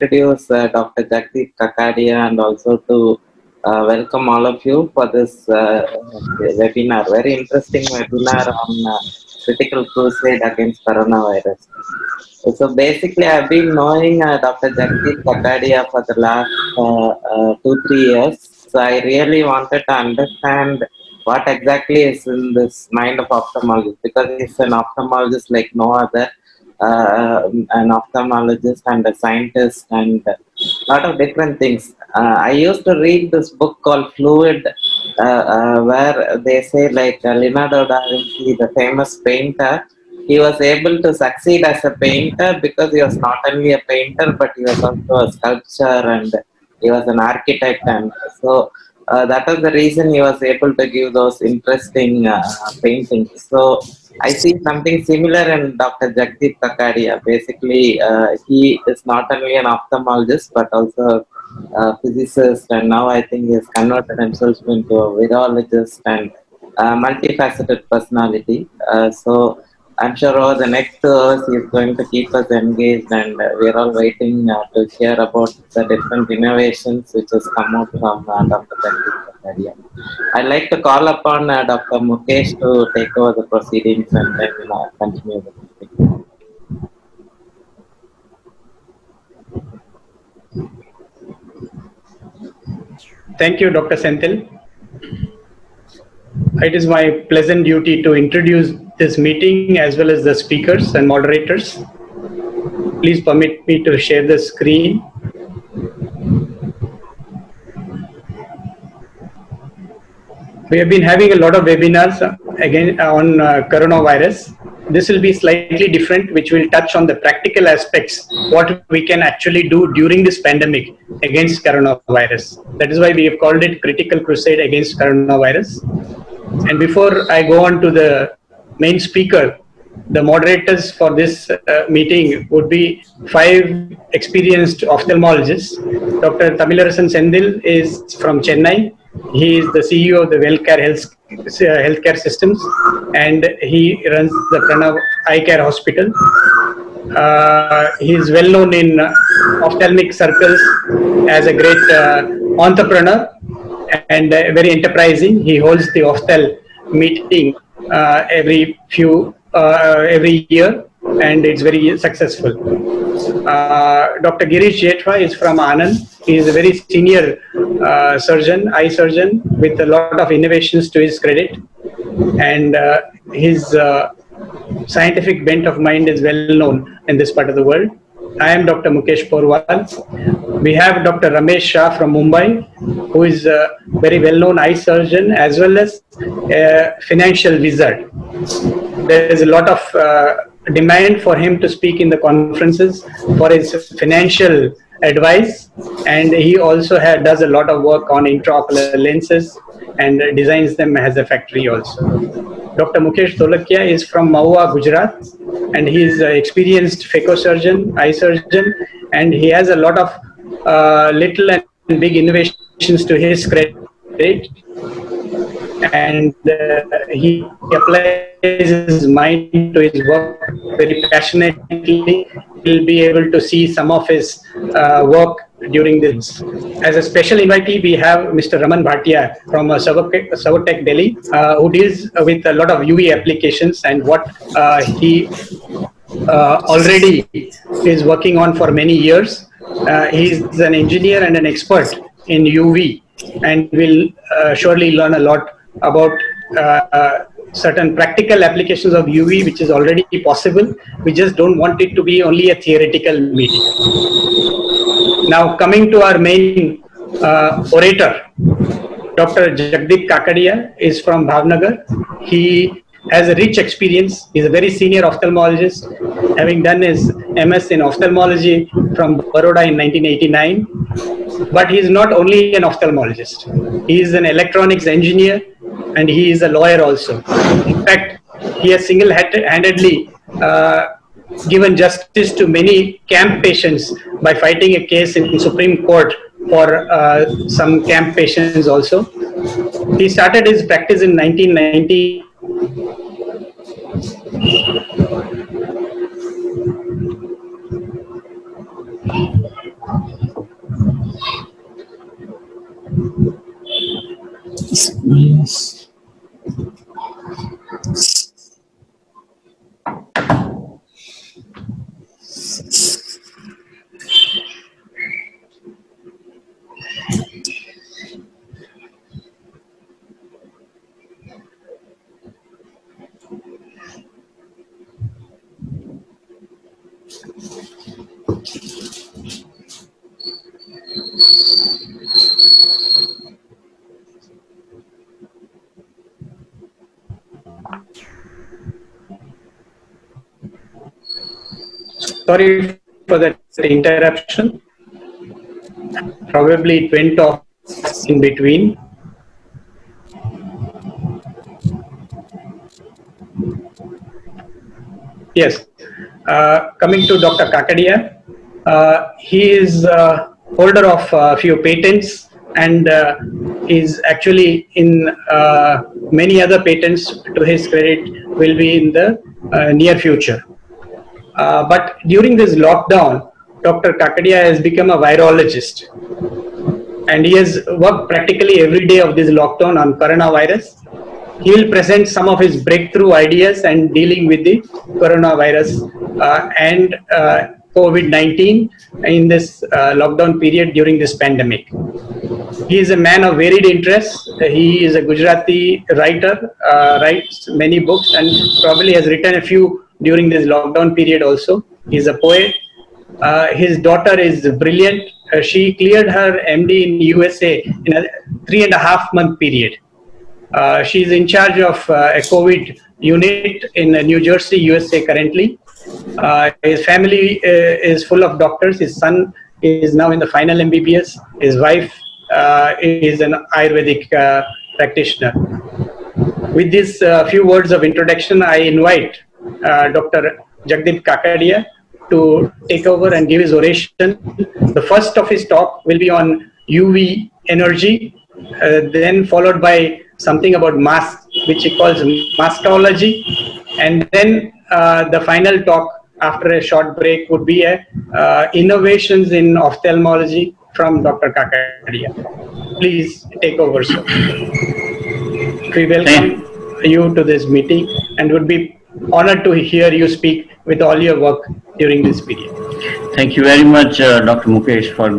introduce Dr. Jagdeep Kakadia and also to welcome all of you for this webinar, very interesting webinar on critical crusade against coronavirus. So basically, I've been knowing Dr. Jagdeep Kakadia for the last 2-3 years. So I really wanted to understand what exactly is in this mind of ophthalmologist, because he's an ophthalmologist like no other. An ophthalmologist and a scientist and a lot of different things. I used to read this book called Fluid, where they say like Leonardo da Vinci, the famous painter, he was able to succeed as a painter because he was not only a painter but he was also a sculptor and he was an architect, and so that was the reason he was able to give those interesting paintings. So I see something similar in Dr. Jagdeep Kakadia. Basically, he is not only an ophthalmologist but also a physicist, and now I think he has converted himself into a virologist and a multifaceted personality. So I'm sure over the next 2 hours he is going to keep us engaged, and we're all waiting to hear about the different innovations which has come out from Dr. Jagdeep Kakadia. I'd like to call upon Dr. Mukesh to take over the proceedings and then continue the meeting. Thank you, Dr. Senthil. It is my pleasant duty to introduce this meeting as well as the speakers and moderators. Please permit me to share the screen. We have been having a lot of webinars again on coronavirus. This will be slightly different, which will touch on the practical aspects, what we can actually do during this pandemic against coronavirus. That is why we have called it Critical Crusade Against Coronavirus. And before I go on to the main speaker, the moderators for this meeting would be 5 experienced ophthalmologists. Dr. Tamilarasan Sendil is from Chennai. He is the CEO of the healthcare systems, and he runs the Pranav Eye Care Hospital. He is well known in ophthalmic circles as a great entrepreneur and very enterprising. He holds the Ophthal meeting every year, and it's very successful. Dr. Girish Jethwa is from Anand. He is a very senior eye surgeon with a lot of innovations to his credit, and his scientific bent of mind is well known in this part of the world. I am Dr. Mukesh Porwal. We have Dr. Ramesh Shah from Mumbai, who is a very well-known eye surgeon as well as a financial wizard. There is a lot of demand for him to speak in the conferences for his financial advice, and he also does a lot of work on intraocular lenses and designs them as a factory also. Dr. Mukesh Dholakia is from Mahua, Gujarat, and he is an experienced phacosurgeon, eye surgeon, and he has a lot of little and big innovations to his credit, and he applies his mind to his work very passionately. We'll be able to see some of his work during this. As a special invitee, we have Mr. Raman Bhatia from Savotech, Delhi, who deals with a lot of UV applications and what he already is working on for many years. He is an engineer and an expert in UV, and will surely learn a lot about certain practical applications of UV, which is already possible. We just don't want it to be only a theoretical meeting. Now, coming to our main orator, Dr. Jagdeep Kakadia is from Bhavnagar. He has a rich experience. He's a very senior ophthalmologist, having done his MS in ophthalmology from Baroda in 1989. But he is not only an ophthalmologist. He is an electronics engineer, and he is a lawyer also. In fact, he has single-handedly given justice to many camp patients by fighting a case in Supreme Court for some camp patients also. He started his practice in 1990. Yes. Sorry for that interruption. Probably it went off in between. Yes. Coming to Dr. Kakadia, he is holder of a few patents and is actually in many other patents to his credit will be in the near future. But during this lockdown, Dr. Kakadia has become a virologist and he has worked practically every day of this lockdown on coronavirus. He will present some of his breakthrough ideas and dealing with the coronavirus and COVID-19 in this lockdown period during this pandemic. He is a man of varied interests. He is a Gujarati writer, writes many books and probably has written a few during this lockdown period also. He is a poet. His daughter is brilliant. She cleared her MD in USA in a 3.5-month period. She is in charge of a COVID unit in New Jersey, USA currently. His family is full of doctors. His son is now in the final MBBS. His wife is an Ayurvedic practitioner. With these few words of introduction, I invite Dr. Jagdeep Kakadia to take over and give his oration. The first of his talk will be on UV energy, then followed by something about mask, which he calls maskology, and then the final talk after a short break would be innovations in ophthalmology from Dr. Kakadia. Please take over, sir. We welcome you to this meeting and would be honored to hear you speak with all your work during this period. Thank you very much, Dr. Mukesh, for